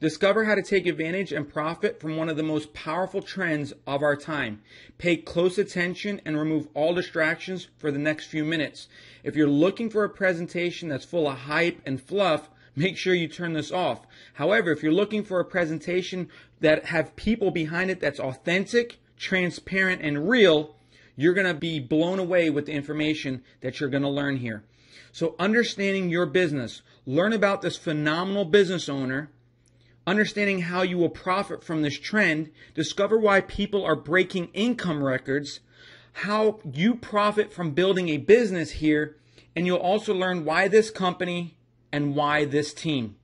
Discover how to take advantage and profit from one of the most powerful trends of our time. Pay close attention and remove all distractions for the next few minutes. If you're looking for a presentation that's full of hype and fluff, make sure you turn this off. However, if you're looking for a presentation that have people behind it that's authentic, transparent, and real, you're going to be blown away with the information that you're going to learn here. So understanding your business, learn about this phenomenal business owner, understanding how you will profit from this trend, discover why people are breaking income records, how you profit from building a business here, and you'll also learn why this company and why this team.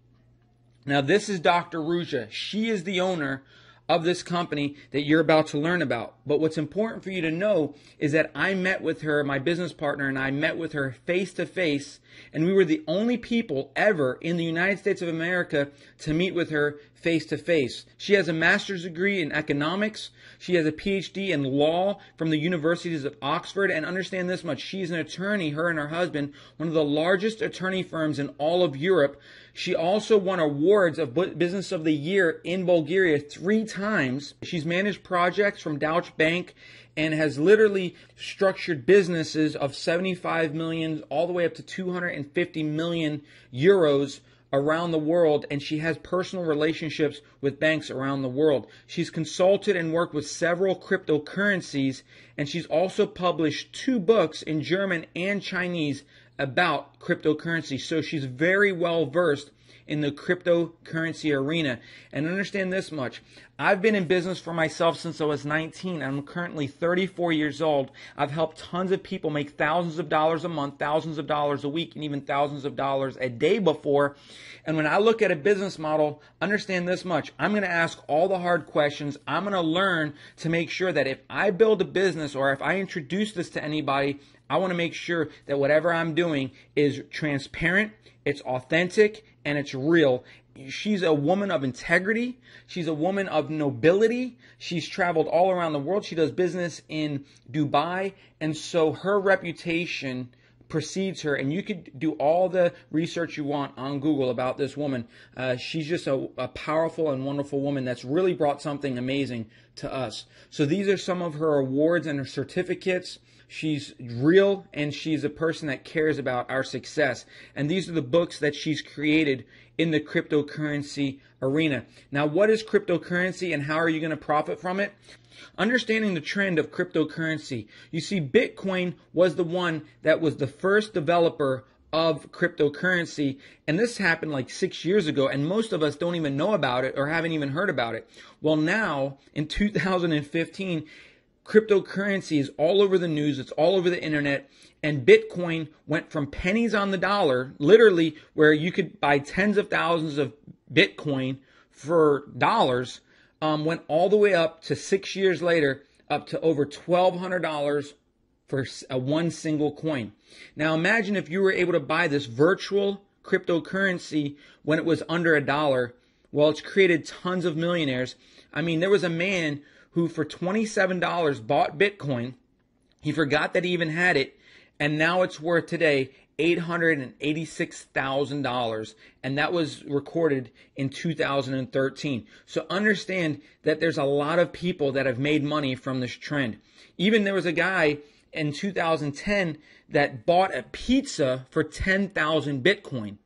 Now, this is Dr. Ruja. She is the owner of this company that you're about to learn about. But what's important for you to know is that I met with her, my business partner, and I met with her face to face, and we were the only people ever in the United States of America to meet with her face to face. She has a master's degree in economics. She has a PhD in law from the universities of Oxford. And understand this much, she's an attorney, her and her husband, one of the largest attorney firms in all of Europe. She also won awards of Business of the Year in Bulgaria 3 times. She's managed projects from Deutsche Bank and has literally structured businesses of 75 million all the way up to 250 million euros around the world, and she has personal relationships with banks around the world. She's consulted and worked with several cryptocurrencies, and she's also published 2 books in German and Chinese about cryptocurrency. So she's very well versed in the cryptocurrency arena. And understand this much, I've been in business for myself since I was 19. I'm currently 34 years old. I've helped tons of people make thousands of dollars a month, thousands of dollars a week, and even thousands of dollars a day before. And when I look at a business model, understand this much, I'm going to ask all the hard questions. I'm going to learn to make sure that if I build a business or if I introduce this to anybody, I want to make sure that whatever I'm doing is transparent, it's authentic, and it's real. She's a woman of integrity. She's a woman of nobility. She's traveled all around the world. She does business in Dubai. And so her reputation precedes her. And you could do all the research you want on Google about this woman. She's just a powerful and wonderful woman that's really brought something amazing to us. So these are some of her awards and her certificates. She's real, and she's a person that cares about our success. And these are the books that she's created in the cryptocurrency arena. Now, what is cryptocurrency and how are you going to profit from it? Understanding the trend of cryptocurrency. You see, Bitcoin was the one that was the first developer of cryptocurrency, and this happened like 6 years ago, and most of us don't even know about it or haven't even heard about it. Well, now, in 2015, cryptocurrency is all over the news, it's all over the internet, and Bitcoin went from pennies on the dollar, literally where you could buy tens of thousands of Bitcoin for dollars, went all the way up to 6 years later, up to over $1,200 for one single coin. Now imagine if you were able to buy this virtual cryptocurrency when it was under $1. Well, it's created tons of millionaires. I mean, there was a man who for $27 bought Bitcoin. He forgot that he even had it, and now it's worth today $886,000, and that was recorded in 2013. So understand that there's a lot of people that have made money from this trend. Even there was a guy in 2010 that bought a pizza for 10,000 Bitcoin.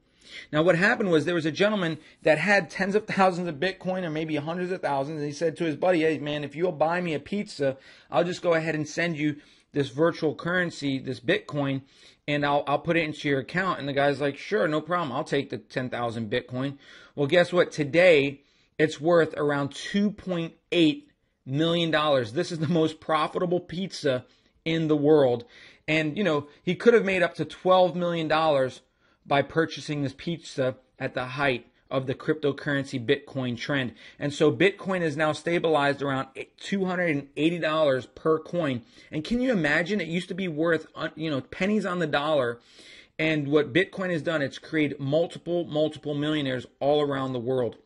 Now, what happened was there was a gentleman that had tens of thousands of Bitcoin or maybe hundreds of thousands. And he said to his buddy, hey, man, if you'll buy me a pizza, I'll just go ahead and send you this virtual currency, this Bitcoin, and I'll put it into your account. And the guy's like, sure, no problem. I'll take the 10,000 Bitcoin. Well, guess what? Today, it's worth around $2.8 million. This is the most profitable pizza in the world. And, you know, he could have made up to $12 million by purchasing this pizza at the height of the cryptocurrency Bitcoin trend. And so Bitcoin is now stabilized around $280 per coin. And can you imagine? It used to be worth, pennies on the dollar. And what Bitcoin has done, it's created multiple millionaires all around the world.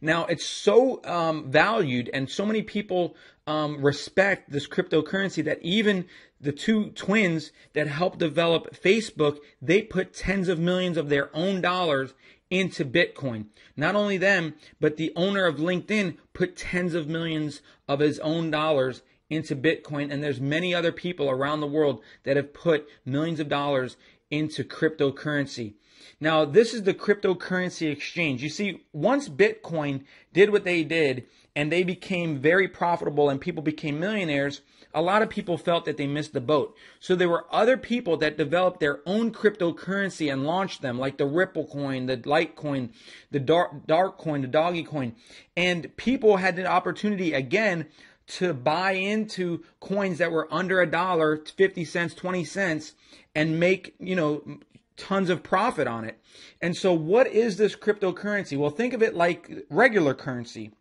Now, it's so valued, and so many people respect this cryptocurrency that even the 2 twins that helped develop Facebook, they put tens of millions of their own dollars into Bitcoin. Not only them, but the owner of LinkedIn put tens of millions of his own dollars into Bitcoin. And there's many other people around the world that have put millions of dollars into cryptocurrency. Now, this is the cryptocurrency exchange. You see, once Bitcoin did what they did and they became very profitable and people became millionaires, a lot of people felt that they missed the boat. So there were other people that developed their own cryptocurrency and launched them, like the Ripple coin, the Litecoin, the Dark coin, the Doggy coin. And people had the opportunity again to buy into coins that were under $1, 50 cents, 20 cents, and make, tons of profit on it. And so what is this cryptocurrency? Well, think of it like regular currency.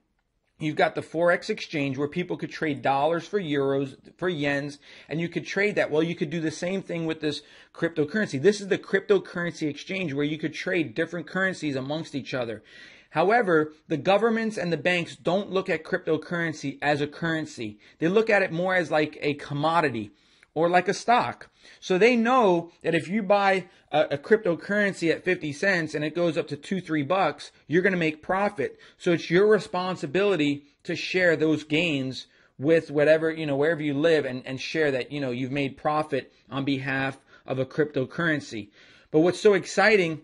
You've got the Forex exchange where people could trade dollars for euros, for yens, and you could trade that. Well, you could do the same thing with this cryptocurrency. This is the cryptocurrency exchange where you could trade different currencies amongst each other. However, the governments and the banks don't look at cryptocurrency as a currency. They look at it more as like a commodity or like a stock. So they know that if you buy a cryptocurrency at 50 cents and it goes up to $2-3, you're going to make profit. So it's your responsibility to share those gains with whatever, wherever you live and share that, you've made profit on behalf of a cryptocurrency. But what's so exciting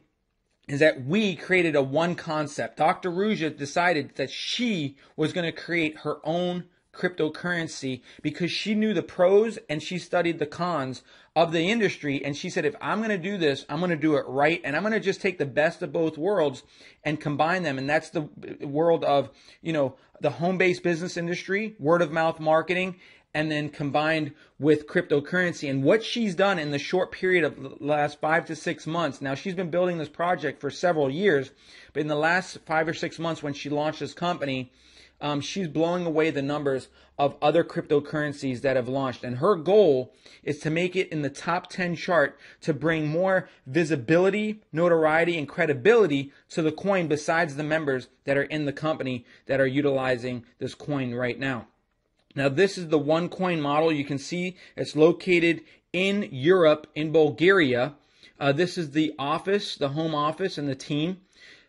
is that we created a one concept. Dr. Ruja decided that she was going to create her own cryptocurrency because she knew the pros and she studied the cons of the industry. And she said, if I'm going to do this, I'm going to do it right. And I'm going to just take the best of both worlds and combine them. And that's the world of, the home-based business industry, word of mouth marketing, and then combined with cryptocurrency. And what she's done in the short period of the last 5 to 6 months, now she's been building this project for several years, but in the last 5 or 6 months when she launched this company, she's blowing away the numbers of other cryptocurrencies that have launched. And her goal is to make it in the top 10 chart to bring more visibility, notoriety, and credibility to the coin besides the members that are in the company that are utilizing this coin right now. Now, this is the one coin model. You can see it's located in Europe, in Bulgaria. This is the office, the home office, and the team.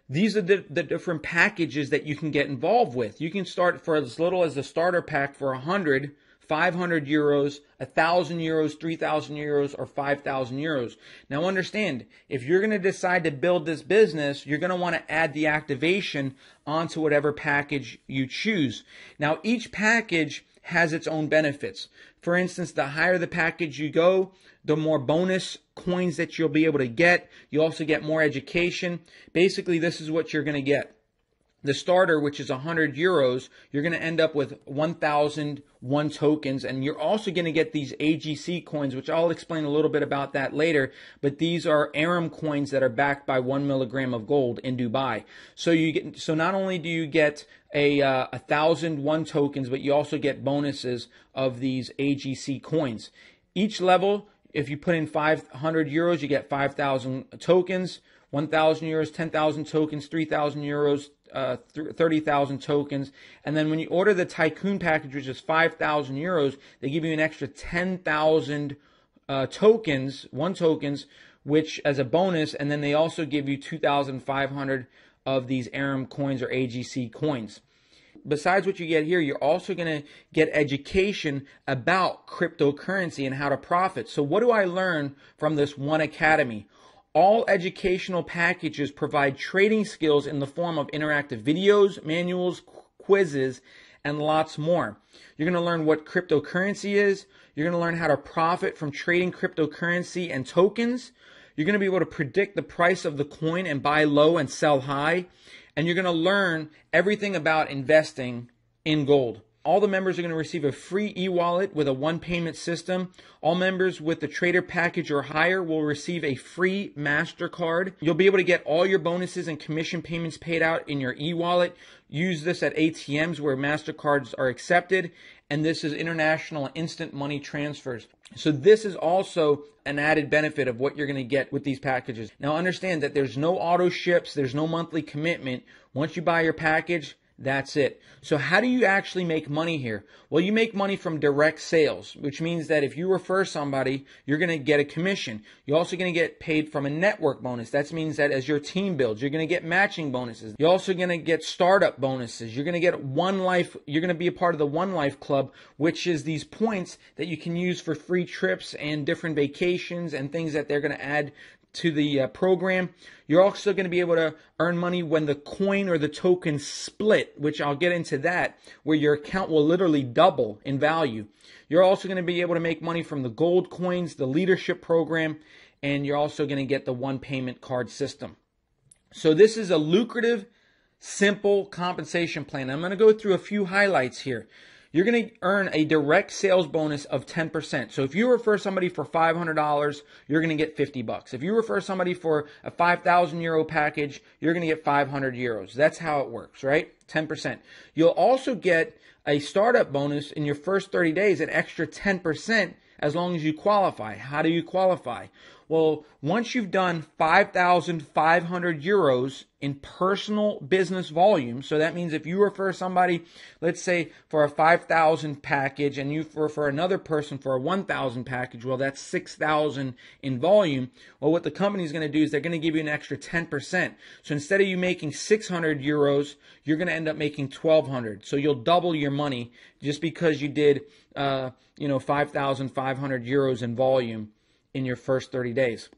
These are the different packages that you can get involved with. You can start for as little as the starter pack for 100, 500 euros, 1,000 euros, 3,000 euros, or 5,000 euros. Now understand, if you're going to decide to build this business, you're going to want to add the activation onto whatever package you choose. Now each package has its own benefits. For instance, the higher the package you go, the more bonus coins that you'll be able to get. You also get more education. Basically, this is what you're going to get. The starter, which is 100 euros, you're going to end up with 1,001 tokens. And you're also going to get these AGC coins, which I'll explain a little bit about that later. But these are Aram coins that are backed by 1 milligram of gold in Dubai. So not only do you get a 1,001 tokens, but you also get bonuses of these AGC coins. Each level, if you put in 500 euros, you get 5,000 tokens. 1,000 euros, 10,000 tokens, 3,000 euros, 30,000 tokens. And then when you order the Tycoon package, which is 5,000 euros, they give you an extra 10,000 tokens, which as a bonus. And then they also give you 2,500 of these Aram coins or AGC coins. Besides what you get here, you're also going to get education about cryptocurrency and how to profit. So what do I learn from this one academy? All educational packages provide trading skills in the form of interactive videos, manuals, quizzes, and lots more. You're going to learn what cryptocurrency is. You're going to learn how to profit from trading cryptocurrency and tokens. You're going to be able to predict the price of the coin and buy low and sell high. And you're going to learn everything about investing in gold. All the members are going to receive a free e-wallet with a one-payment system. All members with the trader package or higher will receive a free MasterCard. You'll be able to get all your bonuses and commission payments paid out in your e-wallet. Use this at ATMs where MasterCards are accepted. And this is international instant money transfers. So this is also an added benefit of what you're going to get with these packages. Now understand that there's no auto ships, there's no monthly commitment. Once you buy your package, That's it. So how do you actually make money here? Well, you make money from direct sales, which means that if you refer somebody, you're going to get a commission. You're also going to get paid from a network bonus. That means that as your team builds, you're going to get matching bonuses. You're also going to get startup bonuses. You're going to get One Life. You're going to be a part of the One Life Club, which is these points that you can use for free trips and different vacations and things that they're going to add to the program. You're also going to be able to earn money when the coin or the token split, which I'll get into that, where your account will literally double in value. You're also going to be able to make money from the gold coins, the leadership program, and you're also going to get the one payment card system. So this is a lucrative, simple compensation plan. I'm going to go through a few highlights here. You're going to earn a direct sales bonus of 10%. So if you refer somebody for $500, you're going to get $50. If you refer somebody for a 5,000 euro package, you're going to get 500 euros. That's how it works, right? 10%. You'll also get a startup bonus in your first 30 days, an extra 10% as long as you qualify. How do you qualify? Well, once you've done 5,500 euros in personal business volume, so that means if you refer somebody, let's say for a 5,000 package and you refer another person for a 1,000 package, well, that's 6,000 in volume. Well, what the company is going to do is they're going to give you an extra 10%. So instead of you making 600 euros, you're going to end up making 1,200. So you'll double your money just because you did, 5,500 euros in volume in your first 30 days.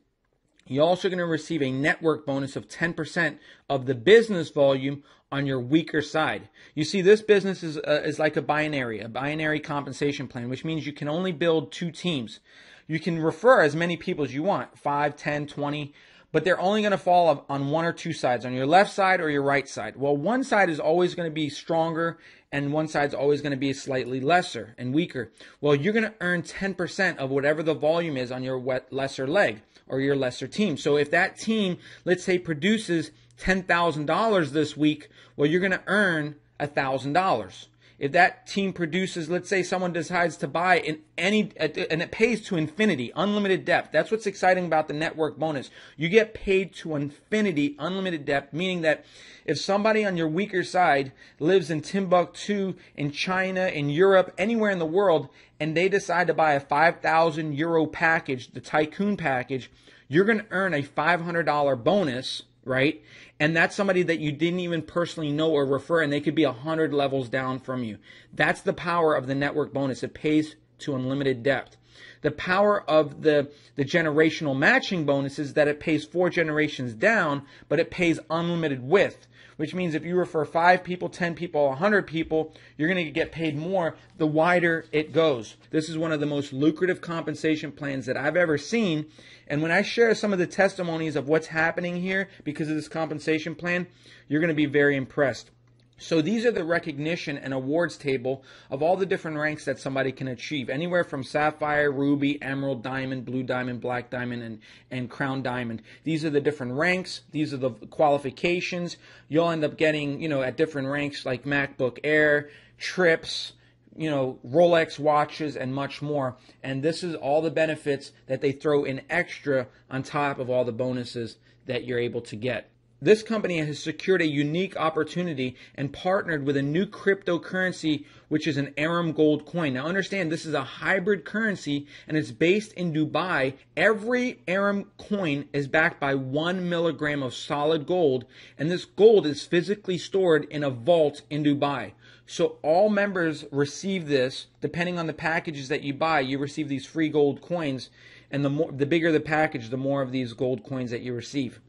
You're also going to receive a network bonus of 10% of the business volume on your weaker side. You see, this business is like a binary compensation plan, which means you can only build 2 teams. You can refer as many people as you want, 5, 10, 20, but they're only going to fall on 1 or 2 sides, on your left side or your right side. Well, one side is always going to be stronger and one side's always going to be slightly lesser and weaker. Well, you're going to earn 10% of whatever the volume is on your lesser leg or your lesser team. So if that team, let's say, produces $10,000 this week, well, you're going to earn $1,000. If that team produces, let's say someone decides to buy and it pays to infinity, unlimited depth. That's what's exciting about the network bonus. You get paid to infinity, unlimited depth, meaning that if somebody on your weaker side lives in Timbuktu, in China, in Europe, anywhere in the world, and they decide to buy a 5,000 euro package, the Tycoon package, you're going to earn a $500 bonus, right? And that's somebody that you didn't even personally know or refer, and they could be 100 levels down from you. That's the power of the network bonus. It pays to unlimited depth. The power of the generational matching bonus is that it pays 4 generations down, but it pays unlimited width, which means if you refer 5 people, 10 people, 100 people, you're going to get paid more the wider it goes. This is one of the most lucrative compensation plans that I've ever seen. And when I share some of the testimonies of what's happening here because of this compensation plan, you're going to be very impressed. So these are the recognition and awards table of all the different ranks that somebody can achieve. Anywhere from Sapphire, Ruby, Emerald, Diamond, Blue Diamond, Black Diamond, and Crown Diamond. These are the different ranks. These are the qualifications. You'll end up getting, at different ranks like MacBook Air, trips, Rolex watches, and much more. And this is all the benefits that they throw in extra on top of all the bonuses that you're able to get. This company has secured a unique opportunity and partnered with a new cryptocurrency, which is an Aram Gold coin. Now understand, this is a hybrid currency and it's based in Dubai. Every Aram coin is backed by 1 milligram of solid gold, and this gold is physically stored in a vault in Dubai. So all members receive this. Depending on the packages that you buy, you receive these free gold coins, and the bigger the package, the more of these gold coins that you receive.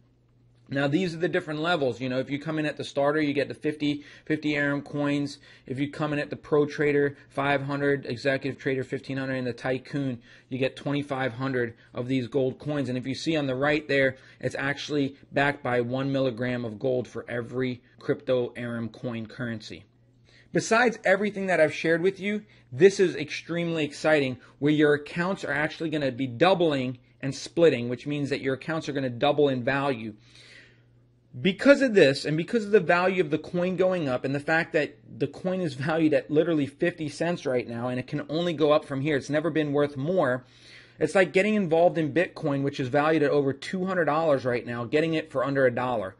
Now, these are the different levels. If you come in at the starter, you get the 50 Aram coins. If you come in at the Pro Trader, 500, Executive Trader, 1,500, and the Tycoon, you get 2,500 of these gold coins. And if you see on the right there, it's actually backed by 1 milligram of gold for every crypto Aram coin currency. Besides everything that I've shared with you, this is extremely exciting, where your accounts are actually going to be doubling and splitting, which means that your accounts are going to double in value. Because of this, and because of the value of the coin going up, and the fact that the coin is valued at literally 50 cents right now, and it can only go up from here, it's never been worth more. It's like getting involved in Bitcoin, which is valued at over $200 right now, getting it for under $1.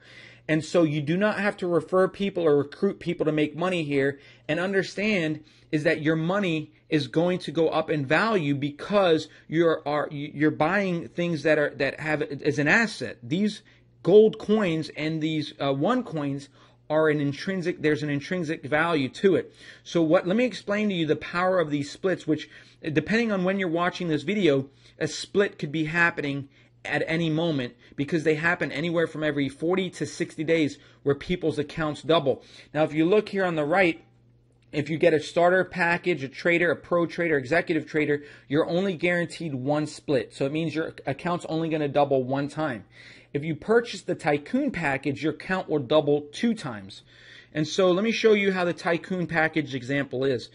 And so you do not have to refer people or recruit people to make money here. And understand is that your money is going to go up in value because you're buying things that have as an asset. These gold coins and these one coins are there's an intrinsic value to it. So let me explain to you the power of these splits, which depending on when you're watching this video, a split could be happening at any moment because they happen anywhere from every 40 to 60 days where people's accounts double. Now, if you look here on the right, if you get a starter package, a trader, a pro trader, executive trader, you're only guaranteed one split. So it means your account's only going to double one time. If you purchase the Tycoon package, your account will double 2 times. And so let me show you how the Tycoon package example is.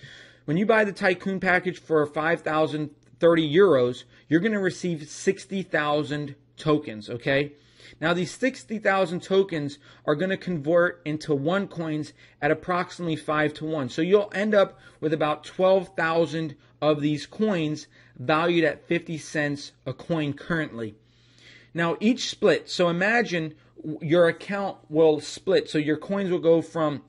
When you buy the Tycoon package for 5,030 euros, you're going to receive 60,000 tokens, okay? Now these 60,000 tokens are going to convert into one coins at approximately 5 to 1. So you'll end up with about 12,000 of these coins valued at 50 cents a coin currently. Now each split, so imagine your account will split. So your coins will go from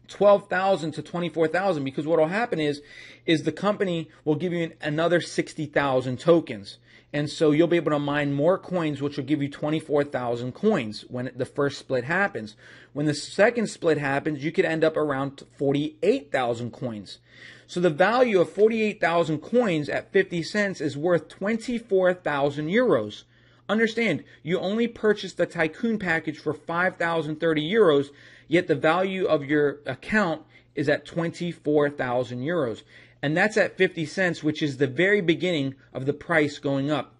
12,000 to 24,000 because what will happen is the company will give you another 60,000 tokens. And so you'll be able to mine more coins, which will give you 24,000 coins when the first split happens. When the second split happens, you could end up around 48,000 coins. So the value of 48,000 coins at 50 cents is worth 24,000 euros. Understand, you only purchased the Tycoon package for 5,030 euros, yet the value of your account is at 24,000 euros. And that's at 50 cents, which is the very beginning of the price going up.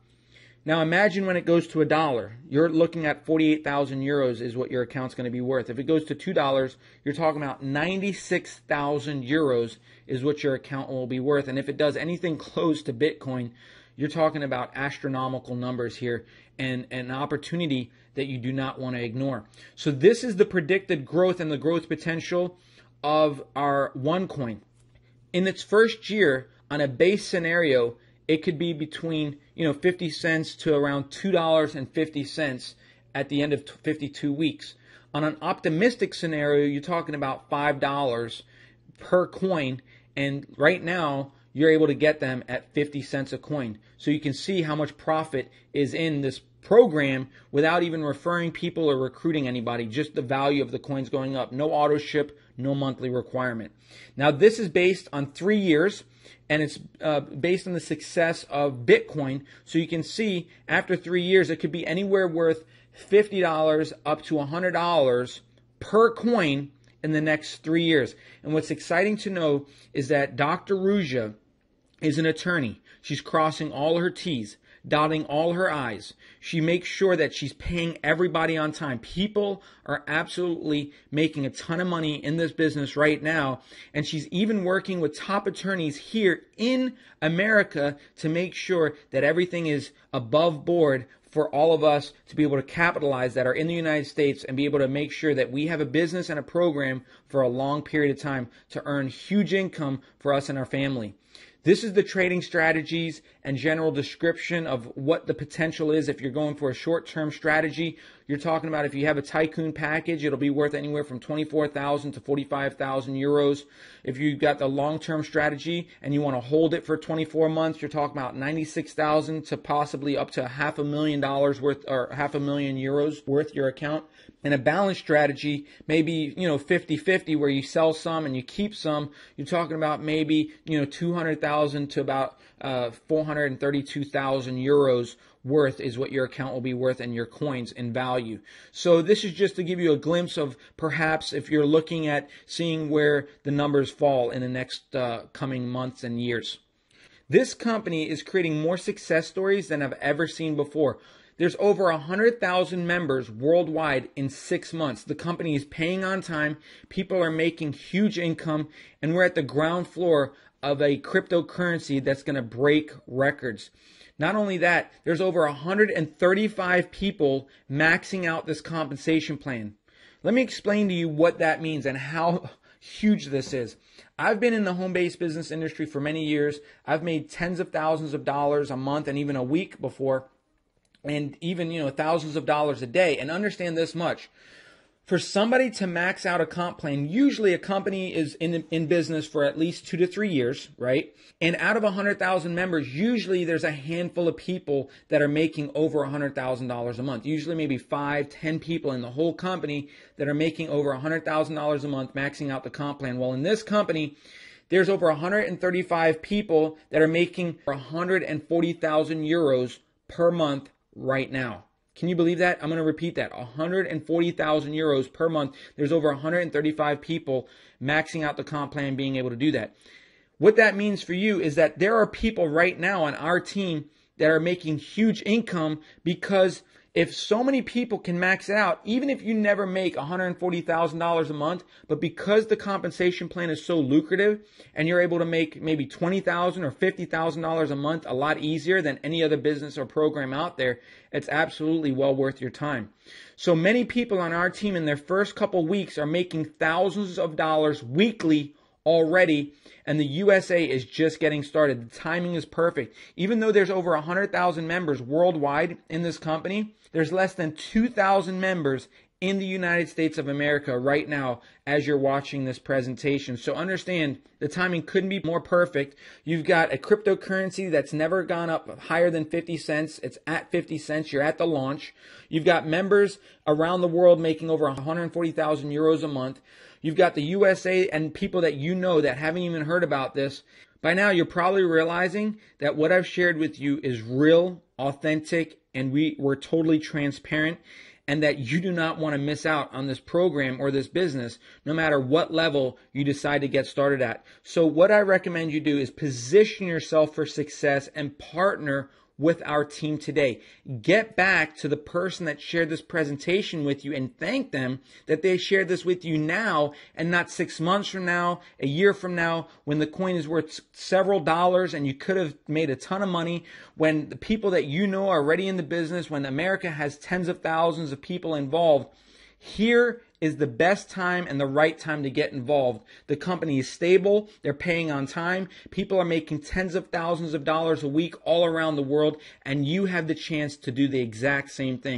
Now imagine when it goes to $1. You're looking at 48,000 euros is what your account's going to be worth. If it goes to $2, you're talking about 96,000 euros is what your account will be worth. And if it does anything close to Bitcoin, you're talking about astronomical numbers here and an opportunity that you do not want to ignore. So this is the predicted growth and the growth potential of our OneCoin. In its first year, on a base scenario, it could be between 50 cents to around $2.50 at the end of 52 weeks. On an optimistic scenario, you're talking about $5 per coin, and right now you're able to get them at 50 cents a coin. So you can see how much profit is in this program without even referring people or recruiting anybody, just the value of the coins going up. No auto ship, no monthly requirement. Now this is based on 3 years, and it's based on the success of Bitcoin. So you can see after 3 years, it could be anywhere worth $50 up to $100 per coin in the next 3 years. And what's exciting to know is that Dr. Ruja is an attorney. She's crossing all her T's, dotting all her I's. She makes sure that she's paying everybody on time. People are absolutely making a ton of money in this business right now, and she's even working with top attorneys here in America to make sure that everything is above board for all of us to be able to capitalize that are in the United States and be able to make sure that we have a business and a program for a long period of time to earn huge income for us and our family. This is the trading strategies and general description of what the potential is if you're going for a short-term strategy. You're talking about if you have a Tycoon package, it'll be worth anywhere from 24,000 to 45,000 euros. If you've got the long-term strategy and you want to hold it for 24 months, you're talking about 96,000 to possibly up to $500,000 worth, or 500,000 euros worth your account. And a balanced strategy, maybe 50-50, where you sell some and you keep some. You're talking about maybe 200,000 to about 432,000 euros worth is what your account will be worth and your coins in value. So this is just to give you a glimpse of perhaps if you're looking at seeing where the numbers fall in the next coming months and years. This company is creating more success stories than I've ever seen before. There's over 100,000 members worldwide in 6 months. The company is paying on time. People are making huge income, and we're at the ground floor of a cryptocurrency that's going to break records. Not only that, there's over 135 people maxing out this compensation plan. Let me explain to you what that means and how huge this is. I've been in the home-based business industry for many years. I've made tens of thousands of dollars a month and even a week before, and even thousands of dollars a day. And understand this much: For somebody to max out a comp plan, usually a company is in business for at least 2 to 3 years, right? And out of 100,000 members, usually there's a handful of people that are making over $100,000 a month. Usually maybe 5, 10 people in the whole company that are making over $100,000 a month, maxing out the comp plan. Well, in this company, there's over 135 people that are making 140,000 euros per month right now. Can you believe that? I'm going to repeat that. 140,000 euros per month. There's over 135 people maxing out the comp plan, being able to do that. What that means for you is that there are people right now on our team that are making huge income, because if so many people can max it out, even if you never make $140,000 a month, but because the compensation plan is so lucrative and you're able to make maybe $20,000 or $50,000 a month a lot easier than any other business or program out there, it's absolutely well worth your time. So many people on our team in their first couple weeks are making thousands of dollars weekly already, and the USA is just getting started. The timing is perfect. Even though there's over 100,000 members worldwide in this company, there's less than 2,000 members in the United States of America right now as you're watching this presentation. So understand, the timing couldn't be more perfect. You've got a cryptocurrency that's never gone up higher than 50 cents. It's at 50 cents. You're at the launch. You've got members around the world making over 140,000 euros a month. You've got the USA and people that you know that haven't even heard about this. By now, you're probably realizing that what I've shared with you is real, authentic, and we're totally transparent, and that you do not want to miss out on this program or this business, no matter what level you decide to get started at. So what I recommend you do is position yourself for success and partner with our team today. Get back to the person that shared this presentation with you and thank them that they shared this with you now and not 6 months from now, a year from now, when the coin is worth several dollars and you could have made a ton of money, when the people that you know are already in the business, when America has tens of thousands of people involved. Here is the best time and the right time to get involved. The company is stable. They're paying on time. People are making tens of thousands of dollars a week all around the world, and you have the chance to do the exact same thing.